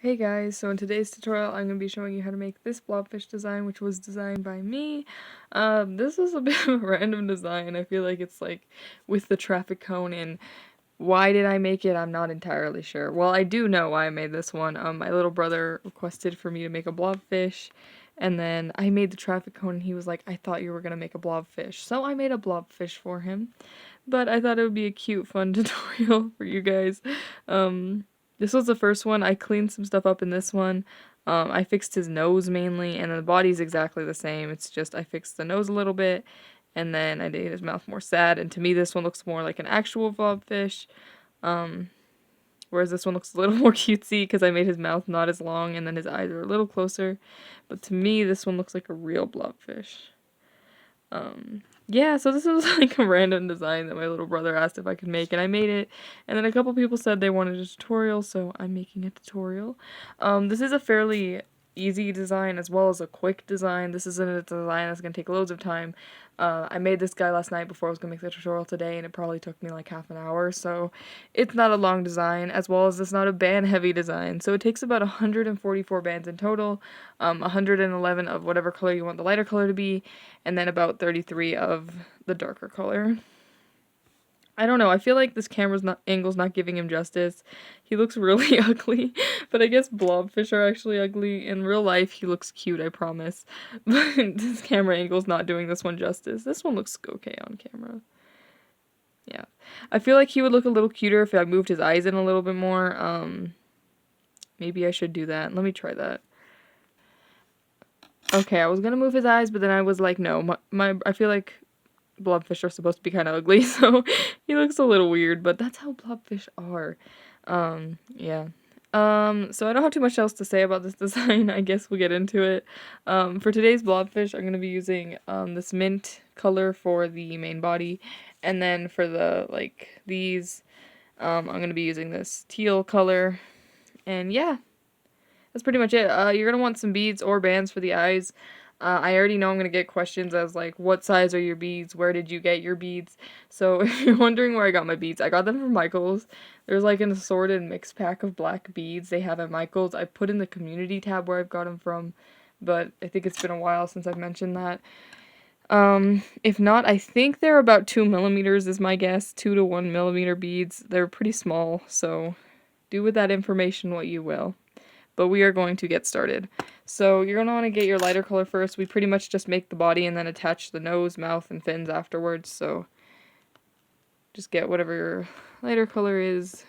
Hey guys, so in today's tutorial I'm going to be showing you how to make this blobfish design, which was designed by me. This is a bit of a random design. I feel like it's like with the traffic cone, and why did I make it? I'm not entirely sure. Well, I do know why I made this one. My little brother requested for me to make a blobfish, and then I made the traffic cone and he was like, I thought you were going to make a blobfish. So I made a blobfish for him, but I thought it would be a cute, fun tutorial for you guys. This was the first one. I cleaned some stuff up in this one. I fixed his nose mainly, and the body's exactly the same. It's just I fixed the nose a little bit, and then I made his mouth more sad. And to me, this one looks more like an actual blobfish, whereas this one looks a little more cutesy because I made his mouth not as long, and then his eyes are a little closer. But to me, this one looks like a real blobfish. Yeah, so this was like a random design that my little brother asked if I could make, and I made it. And then a couple people said they wanted a tutorial, so I'm making a tutorial. This is a fairly easy design as well as a quick design. This isn't a design that's going to take loads of time. I made this guy last night before I was going to make the tutorial today, and it probably took me like half an hour, so it's not a long design, as well as it's not a band heavy design. So it takes about 144 bands in total, 111 of whatever color you want the lighter color to be, and then about 33 of the darker color. I don't know, I feel like this angle's not giving him justice. He looks really ugly, but I guess blobfish are actually ugly. In real life, he looks cute, I promise. But this camera angle's not doing this one justice. This one looks okay on camera. Yeah. I feel like he would look a little cuter if I moved his eyes in a little bit more. Maybe I should do that. Let me try that. Okay, I was gonna move his eyes, but then I was like, no, I feel like blobfish are supposed to be kind of ugly, so he looks a little weird, but that's how blobfish are. Yeah. So I don't have too much else to say about this design. I guess we'll get into it. For today's blobfish, I'm going to be using this mint color for the main body, and then for the, these, I'm going to be using this teal color, and yeah, that's pretty much it. You're going to want some beads or bands for the eyes. I already know I'm going to get questions as like, what size are your beads? Where did you get your beads? So if you're wondering where I got my beads, I got them from Michael's. There's like an assorted mixed pack of black beads they have at Michael's. I put in the community tab where I've got them from, but I think it's been a while since I've mentioned that. If not, I think they're about 2 millimeters is my guess. 2 to 1 millimeter beads. They're pretty small, so do with that information what you will. But we are going to get started. So you're going to want to get your lighter color first. We pretty much just make the body and then attach the nose, mouth, and fins afterwards. So just get whatever your lighter color is.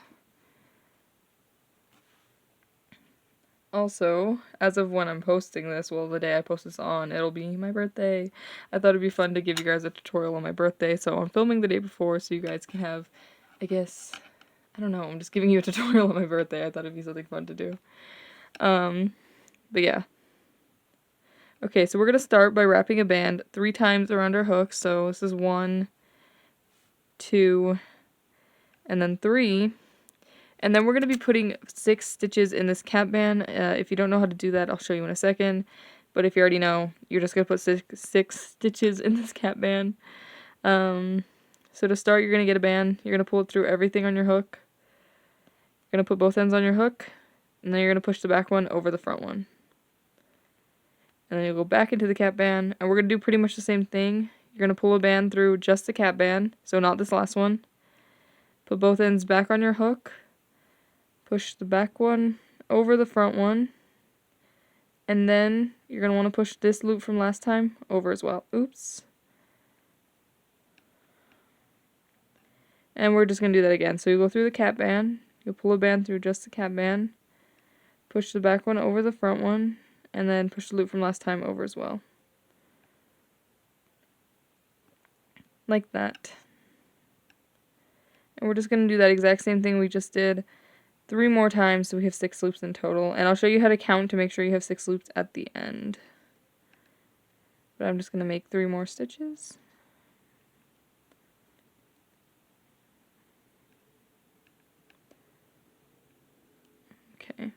Also, as of when I'm posting this, well, the day I post this on, it'll be my birthday. I thought it'd be fun to give you guys a tutorial on my birthday, so I'm filming the day before so you guys can have, I guess, I don't know, I'm just giving you a tutorial on my birthday. I thought it'd be something fun to do. But yeah. Okay, so we're going to start by wrapping a band 3 times around our hook. So this is 1, 2, and then 3. And then we're going to be putting 6 stitches in this cap band. If you don't know how to do that, I'll show you in a second. But if you already know, you're just going to put 6 stitches in this cap band. So to start, you're going to get a band. You're going to pull it through everything on your hook. You're going to put both ends on your hook. And then you're going to push the back one over the front one. And then you'll go back into the cap band. And we're going to do pretty much the same thing. You're going to pull a band through just the cap band. So not this last one. Put both ends back on your hook. Push the back one over the front one. And then you're going to want to push this loop from last time over as well. Oops. And we're just going to do that again. So you go through the cap band. You'll pull a band through just the cap band. Push the back one over the front one, and then push the loop from last time over as well. Like that. And we're just going to do that exact same thing we just did 3 more times, so we have 6 loops in total. And I'll show you how to count to make sure you have 6 loops at the end. But I'm just going to make 3 more stitches. Okay.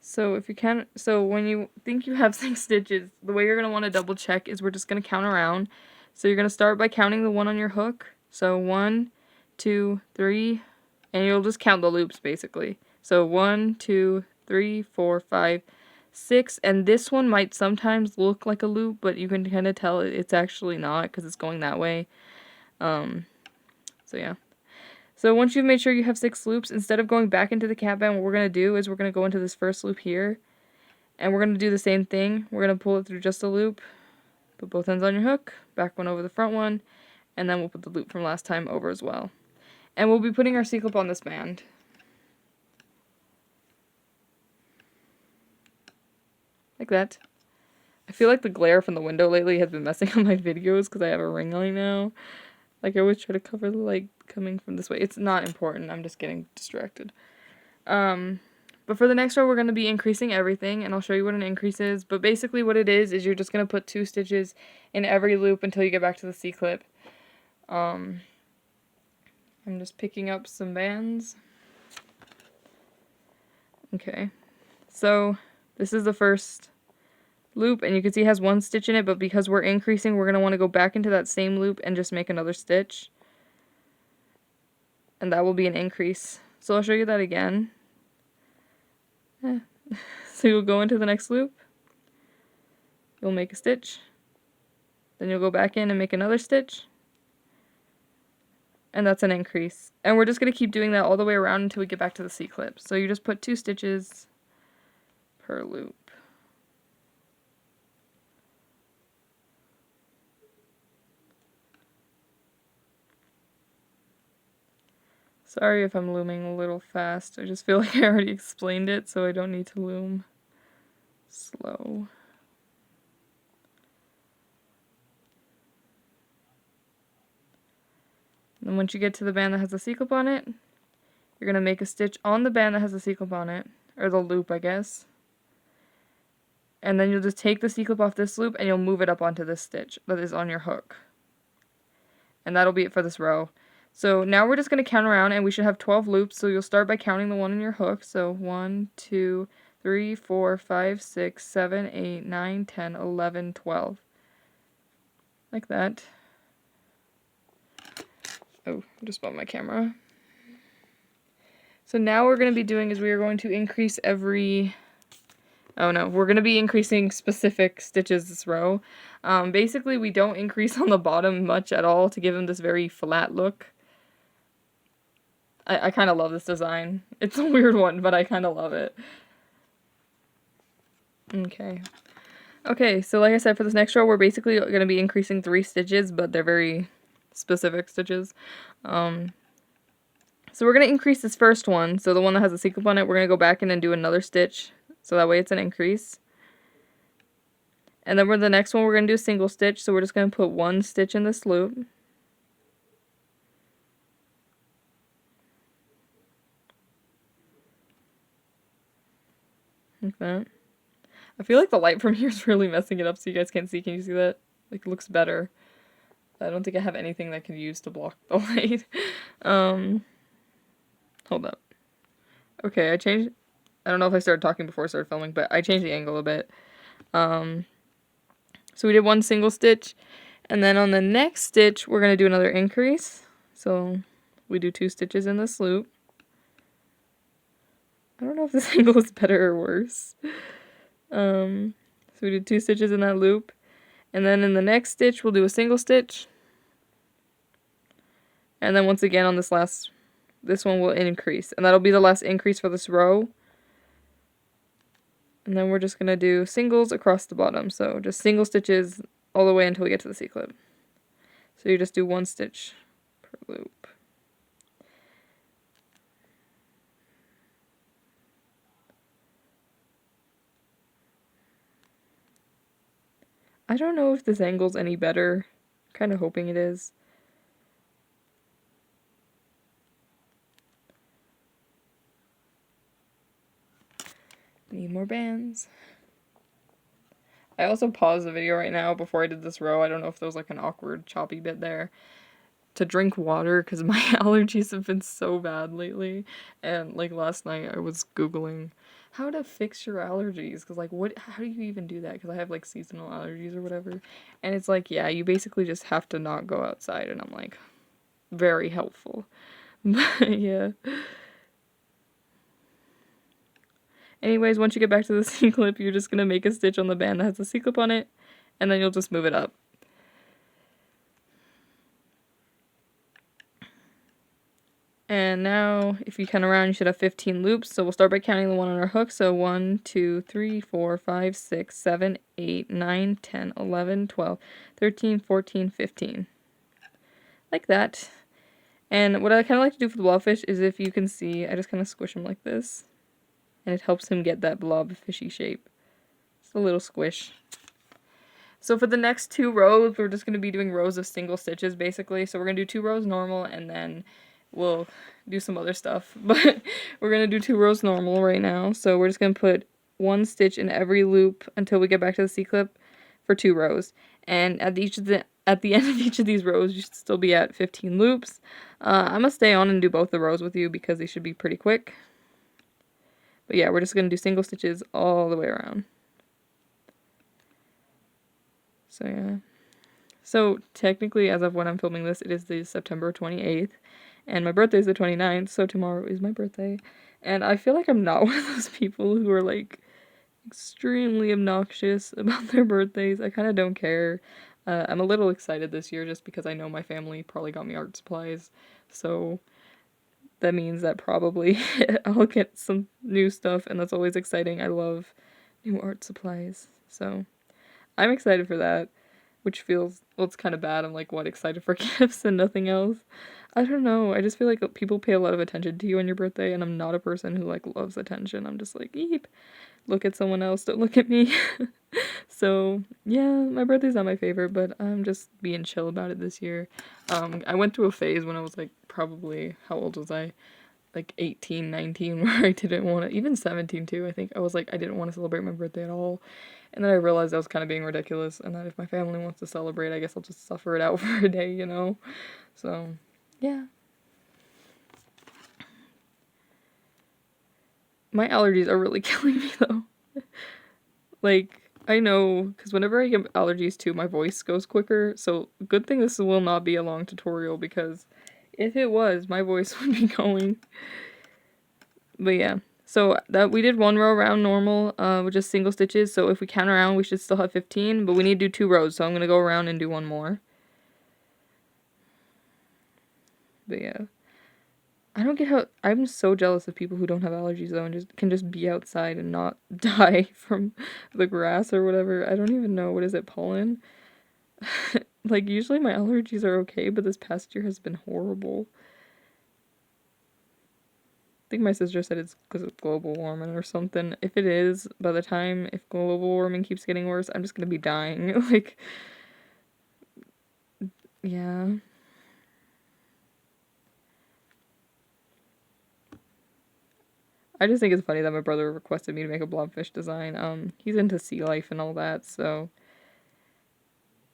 So when you think you have 6 stitches, the way you're going to want to double check is we're just going to count around. So you're going to start by counting the one on your hook. So 1, 2, 3, and you'll just count the loops basically. So 1, 2, 3, 4, 5, 6, and this one might sometimes look like a loop, but you can kind of tell it's actually not because it's going that way. So yeah. So once you've made sure you have 6 loops, instead of going back into the cat band, what we're going to do is we're going to go into this first loop here, and we're going to do the same thing. We're going to pull it through just a loop, put both ends on your hook, back one over the front one, and then we'll put the loop from last time over as well. And we'll be putting our C-clip on this band. Like that. I feel like the glare from the window lately has been messing up my videos because I have a ring light now. Like I always try to cover the light coming from this way. It's not important, I'm just getting distracted. But for the next row we're going to be increasing everything, and I'll show you what an increase is. But basically what it is you're just going to put 2 stitches in every loop until you get back to the C-clip. I'm just picking up some bands. Okay, so this is the first loop, and you can see it has 1 stitch in it, but because we're increasing, we're going to want to go back into that same loop and just make another stitch. And that will be an increase. So I'll show you that again. So you'll go into the next loop, you'll make a stitch, then you'll go back in and make another stitch, and that's an increase. And we're just going to keep doing that all the way around until we get back to the C-clip. So you just put 2 stitches per loop. Sorry if I'm looming a little fast, I just feel like I already explained it, so I don't need to loom slow. And then once you get to the band that has a C-clip on it, you're going to make a stitch on the band that has a C-clip on it, or the loop, I guess. And then you'll just take the C-clip off this loop and you'll move it up onto this stitch that is on your hook. And that'll be it for this row. So now we're just going to count around, and we should have 12 loops. So you'll start by counting the one in your hook. So 1, 2, 3, 4, 5, 6, 7, 8, 9, 10, 11, 12. Like that. Oh, I just bumped my camera. So now what we're going to be doing is we are going to increase every... Oh no, we're going to be increasing specific stitches this row. Basically, we don't increase on the bottom much at all to give them this very flat look. I kind of love this design. It's a weird one, but I kind of love it. Okay, so like I said, for this next row, we're basically going to be increasing 3 stitches, but they're very specific stitches. So we're going to increase this first one, so the one that has a C-clip on it, we're going to go back in and do another stitch, so that way it's an increase. And then for the next one, we're going to do a single stitch, so we're just going to put 1 stitch in this loop. Like that. I feel like the light from here is really messing it up so you guys can't see. Can you see that? Like, it looks better. I don't think I have anything that can use to block the light. Hold up. Okay, I changed... I don't know if I started talking before I started filming, but I changed the angle a bit. So we did 1 single stitch, and then on the next stitch, we're going to do another increase. So we do 2 stitches in this loop. I don't know if this angle is better or worse. So we did 2 stitches in that loop, and then in the next stitch, we'll do a single stitch. And then once again on this one will increase, and that'll be the last increase for this row. And then we're just going to do singles across the bottom, so just single stitches all the way until we get to the C-clip. So you just do 1 stitch per loop. I don't know if this angle's any better. I'm kind of hoping it is. Need more bands. I also paused the video right now before I did this row. I don't know if there was like an awkward choppy bit there. To drink water because my allergies have been so bad lately. And like last night I was Googling how to fix your allergies because like how do you even do that? Because I have like seasonal allergies or whatever. And it's like, yeah, you basically just have to not go outside. And I'm like, very helpful. But yeah. Anyways, once you get back to the C-clip, you're just going to make a stitch on the band that has the C-clip on it, and then you'll just move it up. And now, if you count around, you should have 15 loops. So we'll start by counting the one on our hook. So 1, 2, 3, 4, 5, 6, 7, 8, 9, 10, 11, 12, 13, 14, 15. Like that. And what I kind of like to do for the blobfish is, if you can see, I just kind of squish him like this. And it helps him get that blobfishy shape. Just a little squish. So for the next 2 rows, we're just going to be doing rows of single stitches, basically. So we're going to do 2 rows normal, and then we'll do some other stuff. But we're going to do 2 rows normal right now. So we're just going to put 1 stitch in every loop until we get back to the C-clip for 2 rows. And at the end of each of these rows, you should still be at 15 loops. I'm going to stay on and do both the rows with you because they should be pretty quick. But yeah, we're just going to do single stitches all the way around. So yeah. So technically, as of when I'm filming this, it is the September 28th. And my birthday is the 29th, so tomorrow is my birthday. And I feel like I'm not one of those people who are, like, extremely obnoxious about their birthdays. I kind of don't care. I'm a little excited this year just because I know my family probably got me art supplies. So that means that probably I'll get some new stuff, and that's always exciting. I love new art supplies. So I'm excited for that, which feels, well, it's kind of bad. I'm like, what, excited for gifts and nothing else? I don't know. I just feel like people pay a lot of attention to you on your birthday, and I'm not a person who, like, loves attention. I'm just like, eep, look at someone else, don't look at me. So, yeah, my birthday's not my favorite, but I'm just being chill about it this year. I went through a phase when I was, like, probably, how old was I? Like 18, 19, where I didn't want to, even 17 too, I think. I was like, I didn't want to celebrate my birthday at all. And then I realized I was kind of being ridiculous, and that if my family wants to celebrate, I guess I'll just suffer it out for a day, you know? So, yeah. My allergies are really killing me, though. Like, I know, because whenever I get allergies too, my voice goes quicker, so good thing this will not be a long tutorial, because if it was, my voice would be going. But yeah. So that we did 1 row around normal, with just single stitches. So if we count around, we should still have 15, but we need to do 2 rows. So I'm gonna go around and do 1 more. But yeah, I don't get how, I'm so jealous of people who don't have allergies though, and can just be outside and not die from the grass or whatever. I don't even know, what is it, pollen? Like, usually my allergies are okay, but this past year has been horrible. I think my sister said it's because of global warming or something. If it is, by the time, if global warming keeps getting worse, I'm just gonna be dying. Like, yeah. I just think it's funny that my brother requested me to make a blobfish design. He's into sea life and all that, so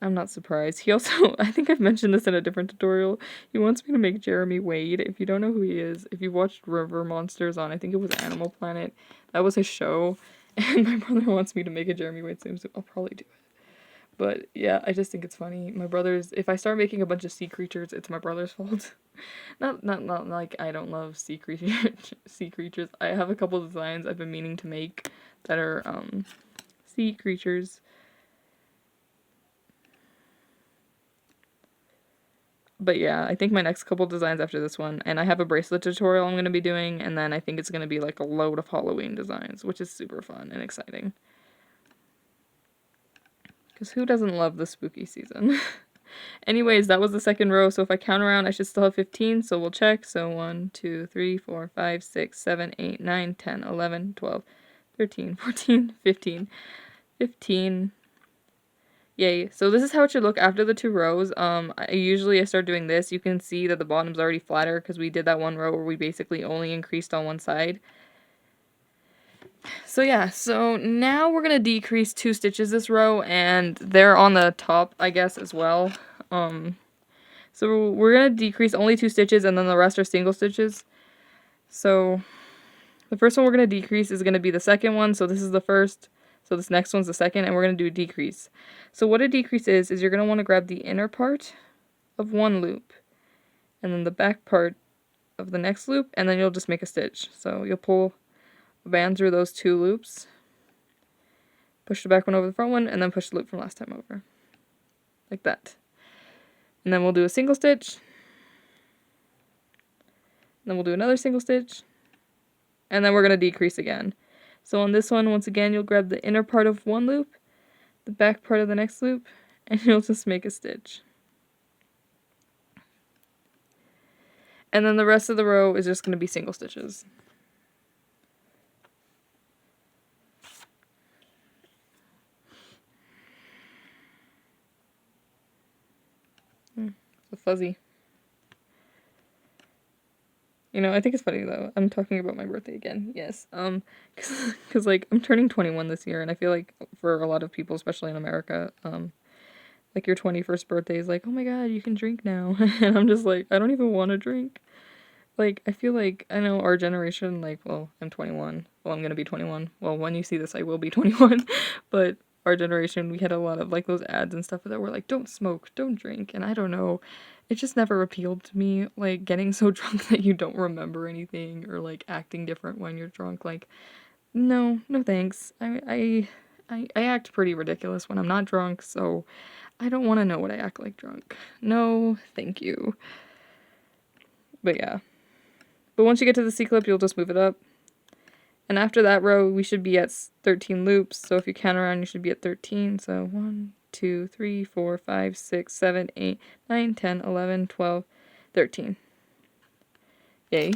I'm not surprised. He also, I think I've mentioned this in a different tutorial, he wants me to make Jeremy Wade. If you don't know who he is, if you watched River Monsters on, I think it was Animal Planet, that was his show, and my brother wants me to make a Jeremy Wade sim, so I'll probably do it. But yeah, I just think it's funny. My brother's, if I start making a bunch of sea creatures, it's my brother's fault. Not like I don't love sea creatures. I have a couple designs I've been meaning to make that are sea creatures. But yeah, I think my next couple designs after this one, and I have a bracelet tutorial I'm going to be doing, and then I think it's going to be like a load of Halloween designs, which is super fun and exciting. Because who doesn't love the spooky season? Anyways, that was the second row, so if I count around, I should still have 15, so we'll check. So 1, 2, 3, 4, 5, 6, 7, 8, 9, 10, 11, 12, 13, 14, 15. 15. Yay. So this is how it should look after the 2 rows. I start doing this. You can see that the bottom's already flatter because we did that 1 row where we basically only increased on one side. So yeah, so now we're gonna decrease 2 stitches this row, and they're on the top, I guess, as well. So we're gonna decrease only 2 stitches, and then the rest are single stitches. So the first one we're gonna decrease is gonna be the second one, so this is the first. So this next one's the second, and we're going to do a decrease. So what a decrease is you're going to want to grab the inner part of one loop, and then the back part of the next loop, and then you'll just make a stitch. So you'll pull a band through those 2 loops, push the back one over the front one, and then push the loop from last time over. Like that. And then we'll do a single stitch. Then we'll do another single stitch. And then we're going to decrease again. So on this one, once again, you'll grab the inner part of one loop, the back part of the next loop, and you'll just make a stitch. And then the rest of the row is just going to be single stitches. It's fuzzy. You know, I think it's funny though. I'm talking about my birthday again. Yes. Cause like I'm turning 21 this year, and I feel like for a lot of people, especially in America, like your 21st birthday is like, oh my god, you can drink now, and I'm just like, I don't even want to drink. Like, I feel like, I know our generation, like, well, I'm 21. Well, I'm gonna be 21. Well, when you see this, I will be 21. But our generation, we had a lot of, like, those ads and stuff that were like, don't smoke, don't drink. And I don't know, it just never appealed to me, like, getting so drunk that you don't remember anything, or, like, acting different when you're drunk. Like, no thanks. I act pretty ridiculous when I'm not drunk, so I don't want to know what I act like drunk. No, thank you. But yeah. But once you get to the C-clip, you'll just move it up. And after that row, we should be at 13 loops. So if you count around, you should be at 13. So 1, 2, 3, 4, 5, 6, 7, 8, 9, 10, 11, 12, 13. Yay.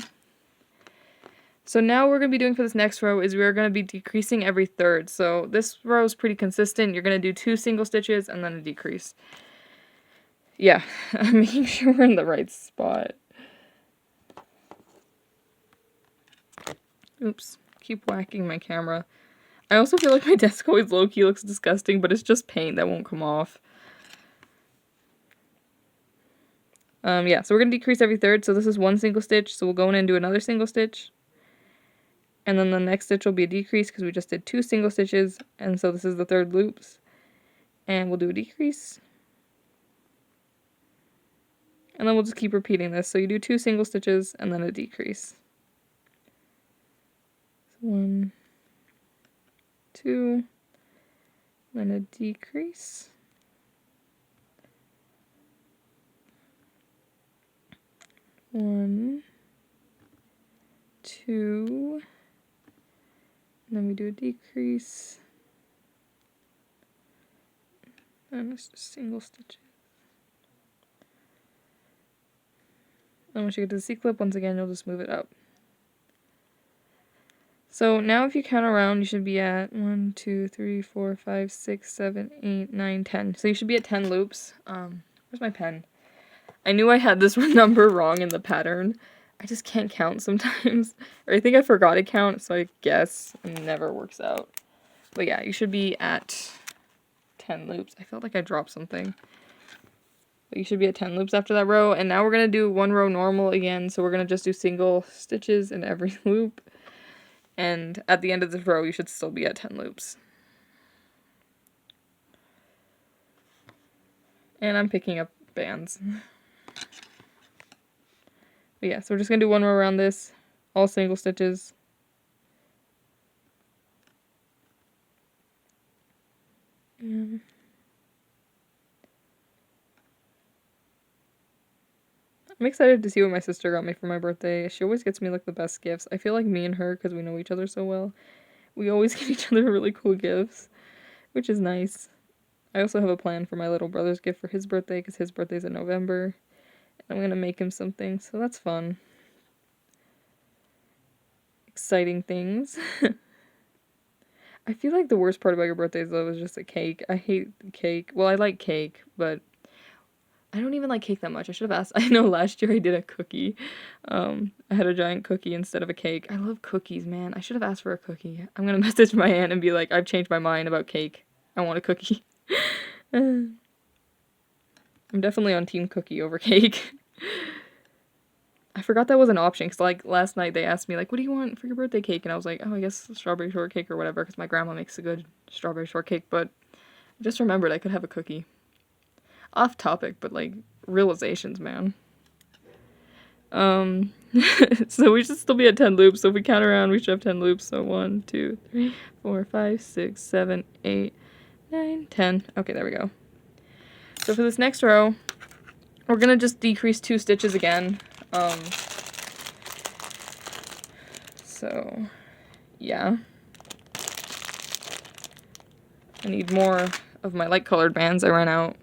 So now what we're going to be doing for this next row is we're going to be decreasing every third. So this row is pretty consistent. You're going to do 2 single stitches and then a decrease. Yeah, I'm making sure we're in the right spot. Oops, keep whacking my camera. I also feel like my desk always low-key looks disgusting, but it's just paint that won't come off. Yeah, so we're going to decrease every third. So this is 1 single stitch, so we'll go in and do another single stitch. And then the next stitch will be a decrease because we just did 2 single stitches, and so this is the third loops. And we'll do a decrease. And then we'll just keep repeating this. So you do 2 single stitches and then a decrease. 1, 2, then a decrease. 1, 2, and then we do a decrease. And it's just single stitches. And once you get to the C-clip, once again, you'll just move it up. So now if you count around, you should be at 1, 2, 3, 4, 5, 6, 7, 8, 9, 10. So you should be at 10 loops. Where's my pen? I knew I had this number wrong in the pattern. I just can't count sometimes. Or I think I forgot to count, so I guess it never works out. But yeah, you should be at 10 loops. I felt like I dropped something. But you should be at 10 loops after that row. And now we're going to do 1 row normal again. So we're going to just do single stitches in every loop. And at the end of this row, you should still be at 10 loops. And I'm picking up bands. But yeah, so we're just going to do 1 row around this. All single stitches. I'm excited to see what my sister got me for my birthday. She always gets me like the best gifts. I feel like me and her, because we know each other so well, we always give each other really cool gifts, which is nice. I also have a plan for my little brother's gift for his birthday, because his birthday's in November. I'm going to make him something, so that's fun. Exciting things. I feel like the worst part about your birthdays, though, is just a cake. I hate cake. Well, I like cake, but I don't even like cake that much. I should have asked. I know last year I did a cookie. I had a giant cookie instead of a cake. I love cookies, man. I should have asked for a cookie. I'm going to message my aunt and be like, I've changed my mind about cake. I want a cookie. I'm definitely on team cookie over cake. I forgot that was an option, because, like, last night they asked me, like, what do you want for your birthday cake? And I was like, oh, I guess strawberry shortcake or whatever, because my grandma makes a good strawberry shortcake, but I just remembered I could have a cookie. Off topic, but, like, realizations, man. So we should still be at 10 loops. So if we count around, we should have 10 loops. So 1, 2, 3, 4, 5, 6, 7, 8, 9, 10. Okay, there we go. So for this next row, we're gonna just decrease 2 stitches again. So yeah. I need more of my light colored bands. I ran out.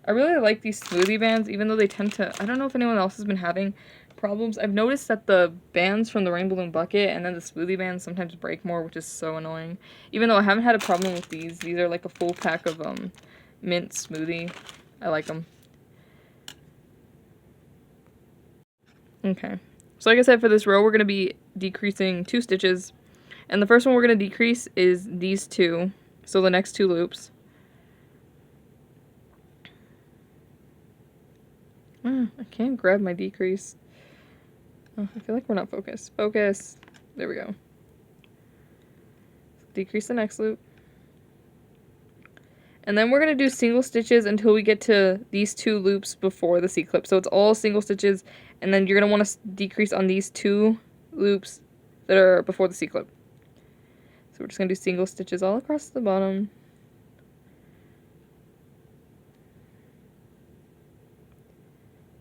I really like these smoothie bands, even though they tend to, I don't know if anyone else has been having problems. I've noticed that the bands from the Rainbowloom bucket and then the smoothie bands sometimes break more, which is so annoying. Even though I haven't had a problem with these. These are like a full pack of mint smoothie. I like them. Okay. So like I said, for this row, we're going to be decreasing 2 stitches. And the first one we're going to decrease is these 2. So the next 2 loops. I can't grab my decrease. Oh, I feel like we're not focused. Focus. There we go. Decrease the next loop. And then we're going to do single stitches until we get to these 2 loops before the C-clip. So it's all single stitches, and then you're going to want to decrease on these 2 loops that are before the C-clip. So we're just going to do single stitches all across the bottom.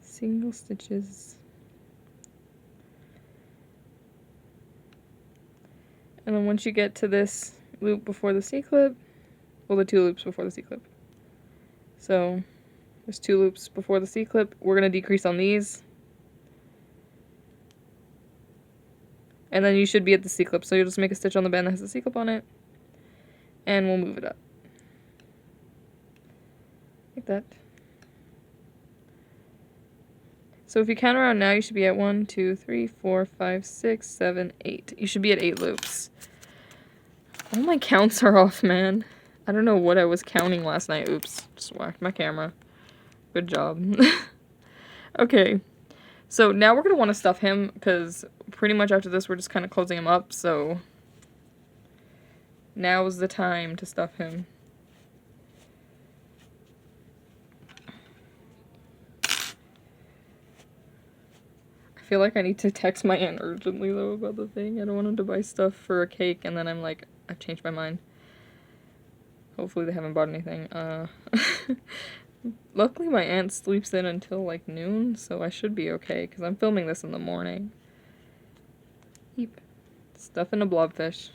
Single stitches. And then once you get to this loop before the C-clip, well, the 2 loops before the C-clip. So there's 2 loops before the C-clip. We're going to decrease on these. And then you should be at the C-clip. So you'll just make a stitch on the band that has a C-clip on it. And we'll move it up. Like that. So if you count around now, you should be at 1, 2, 3, 4, 5, 6, 7, 8. You should be at 8 loops. All my counts are off, man. I don't know what I was counting last night. Oops, just whacked my camera. Good job. Okay, so now we're going to want to stuff him, because pretty much after this we're just kind of closing him up, so now is the time to stuff him. I feel like I need to text my aunt urgently, though, about the thing. I don't want him to buy stuff for a cake, and then I'm like, I've changed my mind. Hopefully they haven't bought anything. Luckily my aunt sleeps in until like noon, so I should be okay, because I'm filming this in the morning. Yep. Stuff in a blobfish.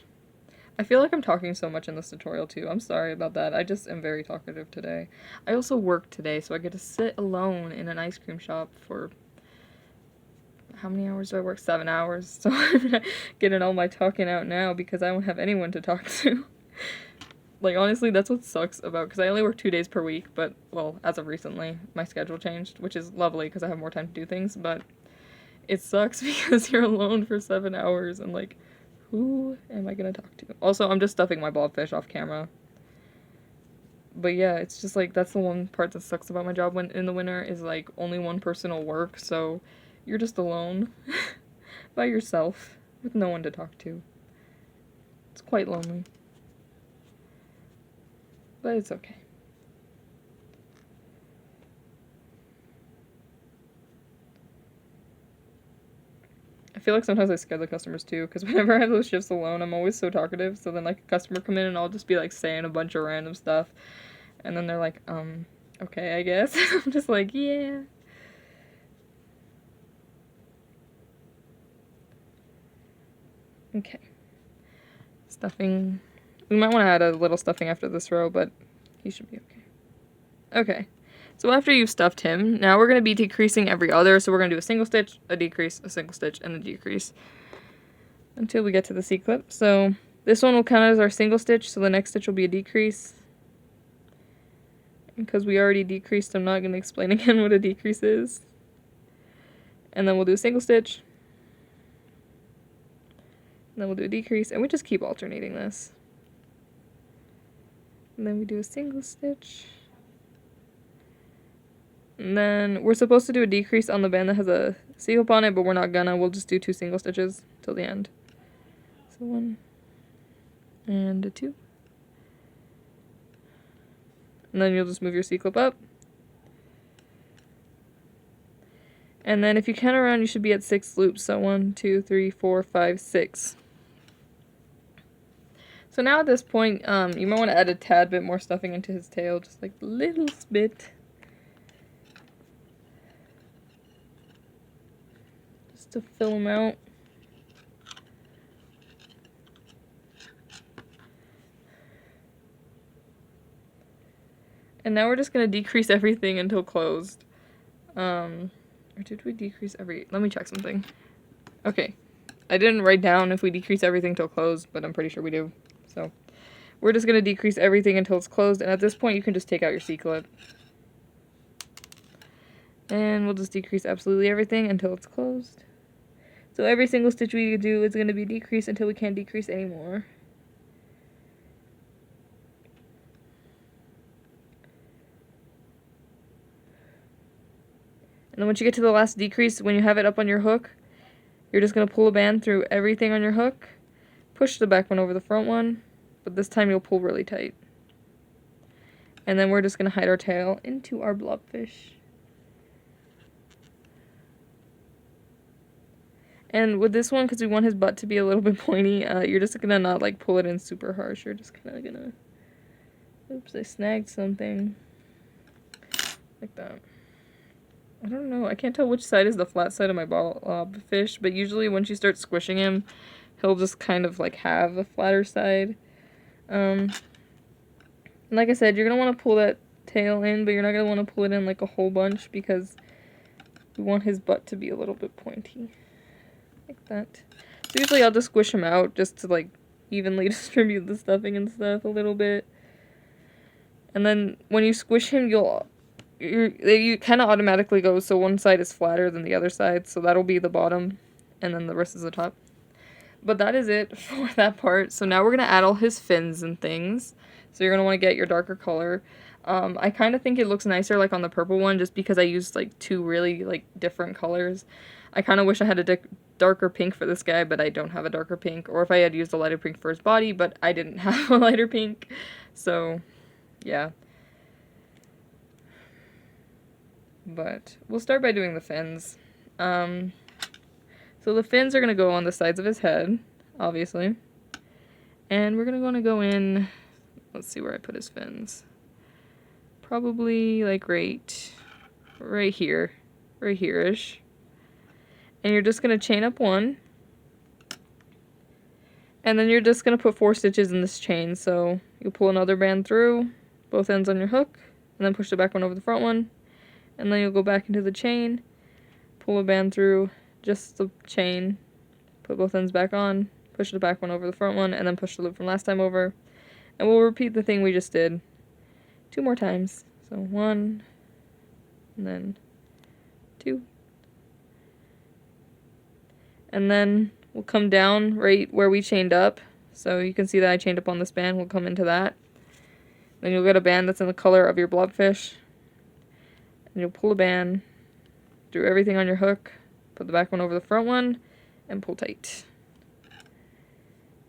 I feel like I'm talking so much in this tutorial too. I'm sorry about that. I just am very talkative today. I also work today, so I get to sit alone in an ice cream shop for... How many hours do I work? 7 hours. So I'm getting all my talking out now because I don't have anyone to talk to. Like, honestly, that's what sucks about, because I only work 2 days per week, but, well, as of recently, my schedule changed, which is lovely because I have more time to do things, but it sucks because you're alone for 7 hours, and, like, who am I gonna talk to? Also, I'm just stuffing my blobfish off camera. But yeah, it's just, like, that's the one part that sucks about my job when in the winter, is, like, only one person will work, so you're just alone by yourself with no one to talk to. It's quite lonely. But it's okay. I feel like sometimes I scare the customers too, because whenever I have those shifts alone, I'm always so talkative, so then like a customer come in and I'll just be like saying a bunch of random stuff, and then they're like, okay, I guess. I'm just like, yeah. Okay. Stuffing. We might want to add a little stuffing after this row, but he should be okay. Okay. So after you've stuffed him, now we're going to be decreasing every other. So we're going to do a single stitch, a decrease, a single stitch, and a decrease until we get to the C-clip. So this one will count as our single stitch, so the next stitch will be a decrease. Because we already decreased, I'm not going to explain again what a decrease is. And then we'll do a single stitch. And then we'll do a decrease, and we just keep alternating this. And then we do a single stitch. And then we're supposed to do a decrease on the band that has a C-hook on it, but we're not gonna. We'll just do 2 single stitches till the end. So 1 and a 2. And then you'll just move your C-clip up. And then if you count around, you should be at 6 loops. So 1, 2, 3, 4, 5, 6. So now at this point, you might want to add a tad bit more stuffing into his tail, just like a little bit. Just to fill him out. And now we're just going to decrease everything until closed. Or did we decrease let me check something. Okay. I didn't write down if we decrease everything till closed, but I'm pretty sure we do. So we're just going to decrease everything until it's closed. And at this point, you can just take out your C-clip. And we'll just decrease absolutely everything until it's closed. So every single stitch we do is going to be decreased until we can't decrease anymore. And then once you get to the last decrease, when you have it up on your hook, you're just going to pull a band through everything on your hook, push the back one over the front one, but this time you'll pull really tight. And then we're just going to hide our tail into our blobfish. And with this one, because we want his butt to be a little bit pointy, you're just going to not like pull it in super harsh. You're just kind of going to... Oops, I snagged something. Like that. I don't know. I can't tell which side is the flat side of my blobfish, but usually once you start squishing him, he'll just kind of like have a flatter side. And like I said, you're going to want to pull that tail in, but you're not going to want to pull it in like a whole bunch because we want his butt to be a little bit pointy. Like that. So usually I'll just squish him out just to like evenly distribute the stuffing and stuff a little bit. And then when you squish him, you kind of automatically go so one side is flatter than the other side, so that'll be the bottom and then the rest is the top. But that is it for that part. So now we're going to add all his fins and things. So you're going to want to get your darker color. I kind of think it looks nicer like on the purple one just because I used like 2 really like different colors. I kind of wish I had a darker pink for this guy, but I don't have a darker pink. Or if I had used a lighter pink for his body, but I didn't have a lighter pink. So, yeah. But we'll start by doing the fins. So the fins are going to go on the sides of his head, obviously. And we're going to go in, let's see where I put his fins. Probably like right here, right here-ish. And you're just going to chain up 1. And then you're just going to put 4 stitches in this chain. So you'll pull another band through, both ends on your hook, and then push the back one over the front one. And then you'll go back into the chain, pull a band through just the chain, put both ends back on, push the back one over the front one, and then push the loop from last time over. And we'll repeat the thing we just did 2 more times. So 1, and then 2. And then we'll come down right where we chained up. So you can see that I chained up on this band. We'll come into that. Then you'll get a band that's in the color of your blobfish. And you'll pull a band through everything on your hook, put the back one over the front one, and pull tight.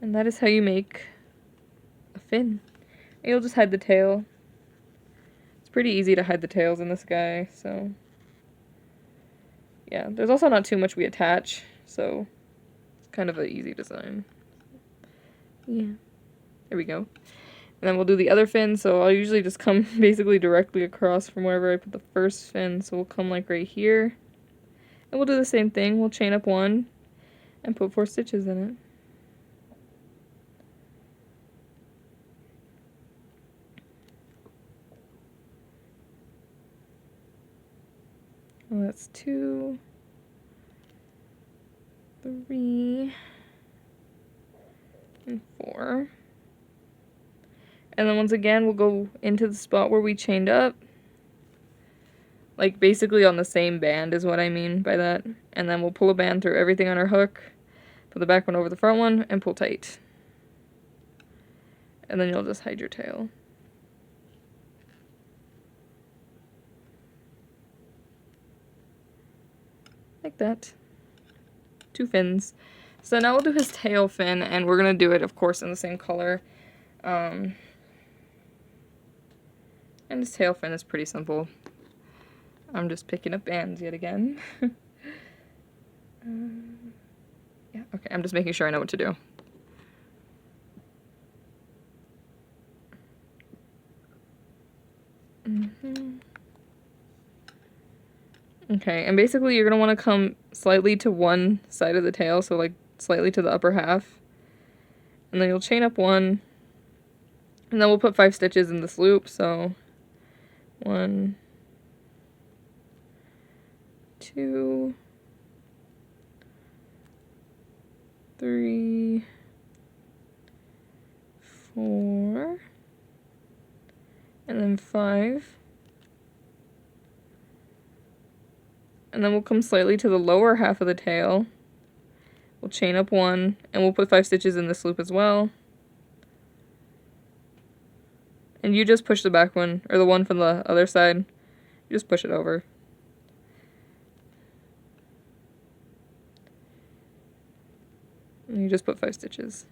And that is how you make a fin. And you'll just hide the tail. It's pretty easy to hide the tails in this guy, so... Yeah, there's also not too much we attach, so it's kind of an easy design. Yeah, there we go. And then we'll do the other fin, so I'll usually just come basically directly across from wherever I put the first fin, so we'll come like right here. And we'll do the same thing, we'll chain up 1 and put 4 stitches in it. Well, that's 2, 3, and 4. And then once again, we'll go into the spot where we chained up. Like basically on the same band is what I mean by that. And then we'll pull a band through everything on our hook, put the back one over the front one, and pull tight. And then you'll just hide your tail. Like that. 2 fins. So now we'll do his tail fin, and we're going to do it, of course, in the same color. And his tail fin is pretty simple. I'm just picking up bands yet again. Yeah, okay, I'm just making sure I know what to do. Okay, and basically you're going to want to come slightly to one side of the tail, so like slightly to the upper half. And then you'll chain up one, and then we'll put 5 stitches in this loop, so 1, 2, 3, 4, and then 5. And then we'll come slightly to the lower half of the tail. We'll chain up one, and we'll put 5 stitches in this loop as well. And you just push the back one, or the one from the other side. You just push it over. And you just put 5 stitches.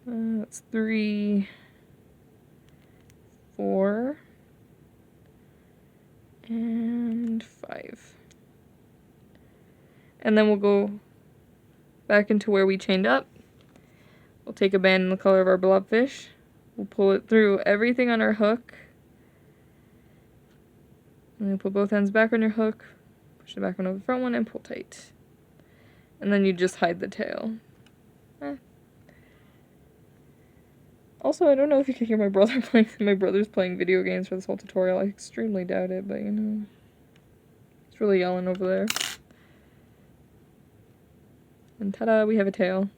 That's 3, 4, and 5. And then we'll go back into where we chained up. We'll take a band in the color of our blobfish. We'll pull it through everything on our hook. And then pull both ends back on your hook. Push the back one over the front one and pull tight. And then you just hide the tail. Also, I don't know if you can hear my brother playing. My brother's playing video games for this whole tutorial. I extremely doubt it, but you know. He's really yelling over there. And ta-da, we have a tail.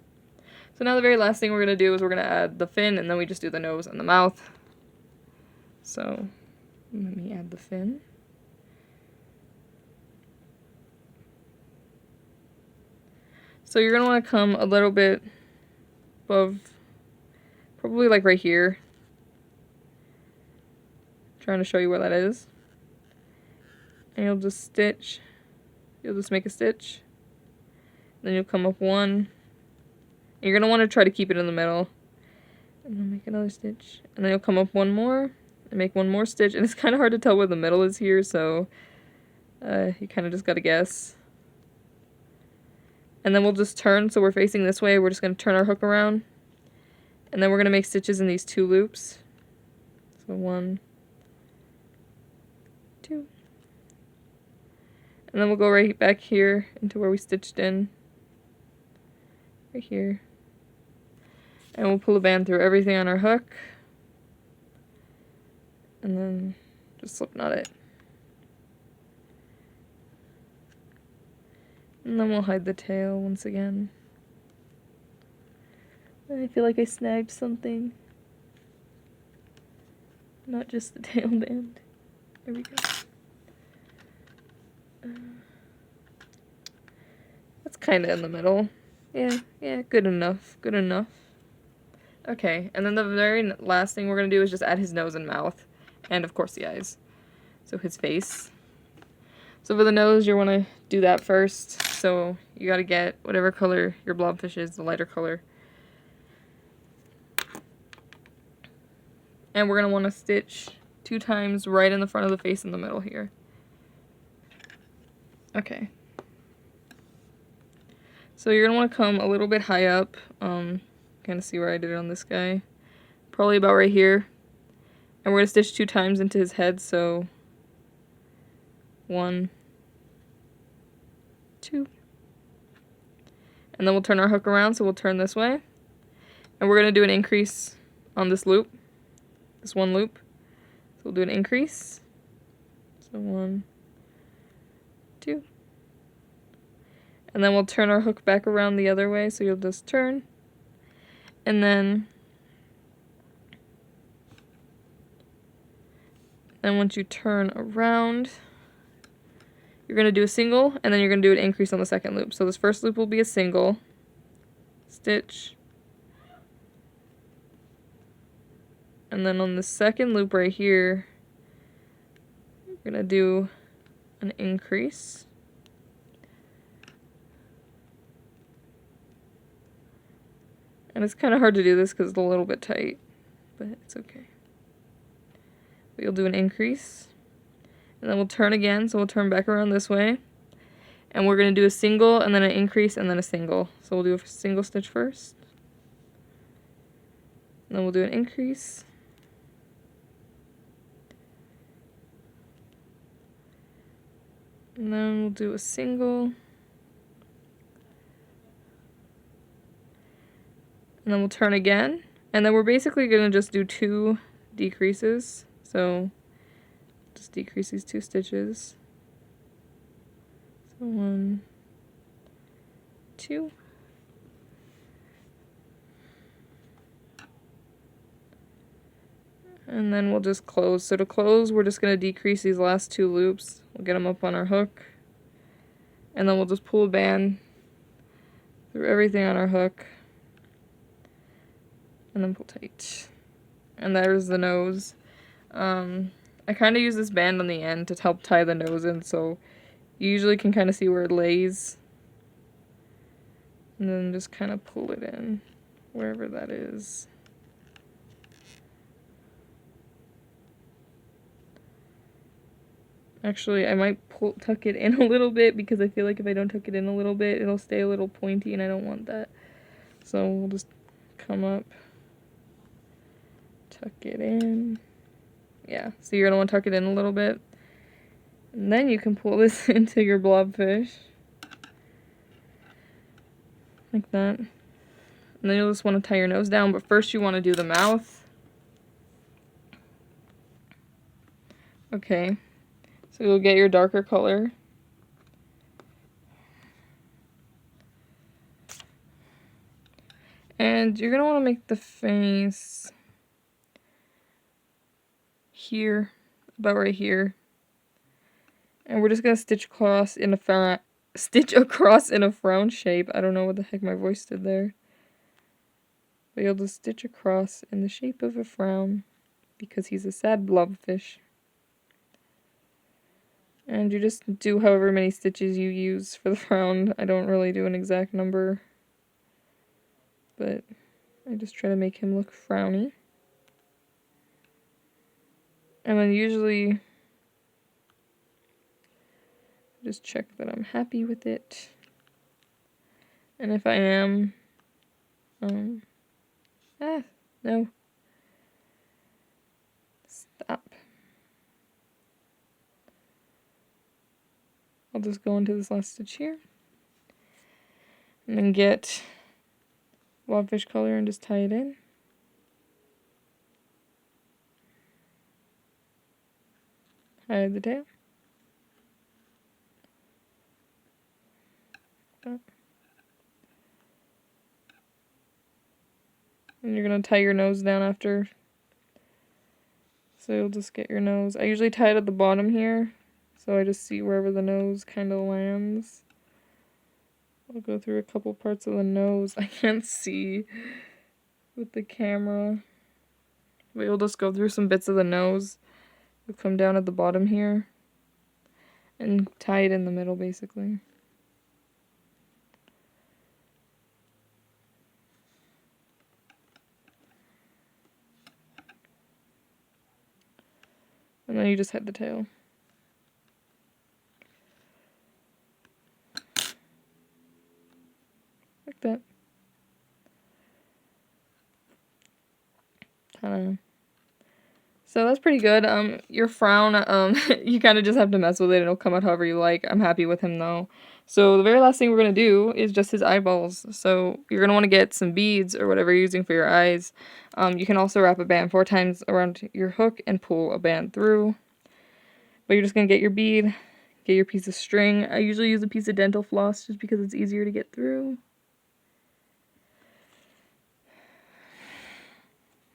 So now the very last thing we're going to do is we're going to add the fin, and then we just do the nose and the mouth. So, let me add the fin. So you're going to want to come a little bit above, probably like right here. I'm trying to show you where that is. And you'll just stitch. You'll just make a stitch. Then you'll come up one. You're going to want to try to keep it in the middle. And then make another stitch. And then you'll come up one more and make one more stitch. And it's kind of hard to tell where the middle is here, so you kind of just got to guess. And then we'll just turn, so we're facing this way. We're just going to turn our hook around. And then we're going to make stitches in these 2 loops. So 1, 2. And then we'll go right back here into where we stitched in. Right here. And we'll pull a band through everything on our hook. And then just slip knot it. And then we'll hide the tail once again. I feel like I snagged something. Not just the tail band. There we go. That's kind of in the middle. Yeah, good enough, good enough. Okay, and then the very last thing we're going to do is just add his nose and mouth. And, of course, the eyes. So his face. So for the nose, you want to do that first. So you got to get whatever color your blobfish is, the lighter color. And we're going to want to stitch 2 times right in the front of the face in the middle here. Okay. So you're going to want to come a little bit high up. Kind of see where I did it on this guy. Probably about right here. And we're going to stitch 2 times into his head, so 1, 2. And then we'll turn our hook around, so we'll turn this way. And we're going to do an increase on this loop. This one loop. So we'll do an increase. So 1, 2. And then we'll turn our hook back around the other way, so you'll just turn. And then once you turn around, you're going to do a single, and then you're going to do an increase on the second loop. So this first loop will be a single stitch. And then on the second loop right here, you're going to do an increase. And it's kind of hard to do this because it's a little bit tight, but it's okay. But you'll do an increase. And then we'll turn again, so we'll turn back around this way. And we're going to do a single and then an increase and then a single. So we'll do a single stitch first. And then we'll do an increase. And then we'll do a single. And then we'll turn again. And then we're basically going to just do 2 decreases. So just decrease these 2 stitches. So 1, 2. And then we'll just close. So to close, we're just going to decrease these last 2 loops. We'll get them up on our hook. And then we'll just pull a band through everything on our hook. And then pull tight. And there's the nose. I kind of use this band on the end to help tie the nose in, so you usually can kind of see where it lays. And then just kind of pull it in, wherever that is. Actually, I might tuck it in a little bit, because I feel like if I don't tuck it in a little bit, it'll stay a little pointy, and I don't want that. So we'll just come up, tuck it in. Yeah, so you're going to want to tuck it in a little bit. And then you can pull this into your blobfish. Like that. And then you'll just want to tie your nose down, but first you want to do the mouth. Okay, so you'll get your darker color. And you're going to want to make the face here, about right here. And we're just going to stitch across in a frown shape. I don't know what the heck my voice did there. But you'll just stitch across in the shape of a frown, because he's a sad blobfish. And you just do however many stitches you use for the frown. I don't really do an exact number, but I just try to make him look frowny. And then usually just check that I'm happy with it. And if I am, no. Stop. I'll just go into this last stitch here. And then get blobfish color and just tie it in. Hide the tail. And you're going to tie your nose down after. So you'll just get your nose. I usually tie it at the bottom here, so I just see wherever the nose kind of lands. I'll go through a couple parts of the nose. I can't see with the camera. But you'll just go through some bits of the nose. You'll come down at the bottom here and tie it in the middle, basically. And then you just hide the tail. Like that. So that's pretty good. Your frown, you kind of just have to mess with it. It'll come out however you like. I'm happy with him though. So the very last thing we're going to do is just his eyeballs. So you're going to want to get some beads or whatever you're using for your eyes. You can also wrap a band 4 times around your hook and pull a band through. But you're just going to get your bead, get your piece of string. I usually use a piece of dental floss just because it's easier to get through.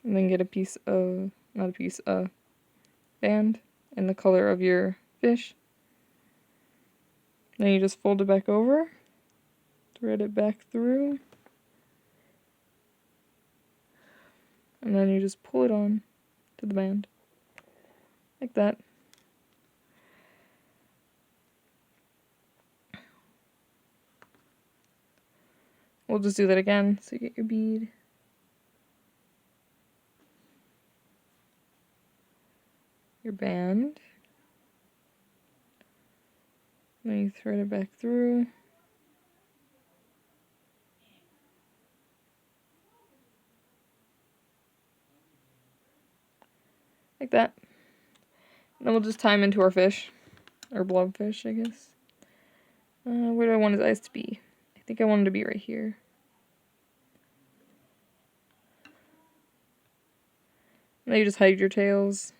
And then get a piece of, not a piece, a band in the color of your fish. Then you just fold it back over, thread it back through, and then you just pull it on to the band, like that. We'll just do that again, so you get your bead. Your band. Then you thread it back through. Like that. And then we'll just tie him into our fish. Or blobfish, I guess. Where do I want his eyes to be? I think I want him to be right here. Now you just hide your tails.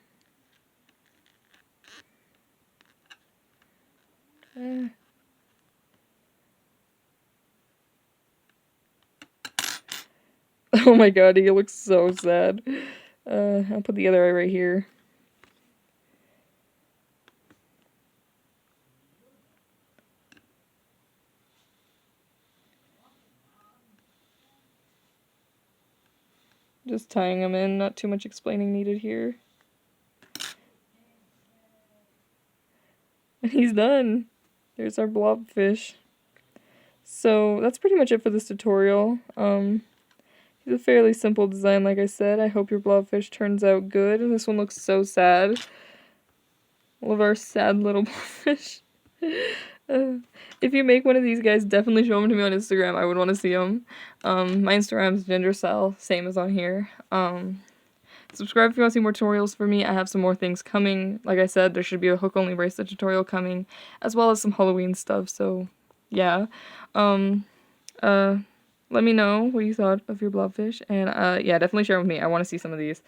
Oh my god, he looks so sad. I'll put the other eye right here. Just tying him in, not too much explaining needed here. And he's done. There's our blobfish. So that's pretty much it for this tutorial. He's a fairly simple design, like I said. I hope your blobfish turns out good. This one looks so sad. All of our sad little blobfish. If you make one of these guys, definitely show them to me on Instagram. I would want to see them. My Instagram is gingercel, same as on here. Subscribe if you want to see more tutorials for me. I have some more things coming. Like I said, there should be a hook-only bracelet tutorial coming, as well as some Halloween stuff, so yeah. Let me know what you thought of your blobfish, and yeah, definitely share with me. I want to see some of these.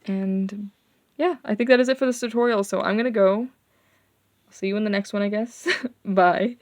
And yeah, I think that is it for this tutorial, so I'm gonna go. See you in the next one, I guess. Bye.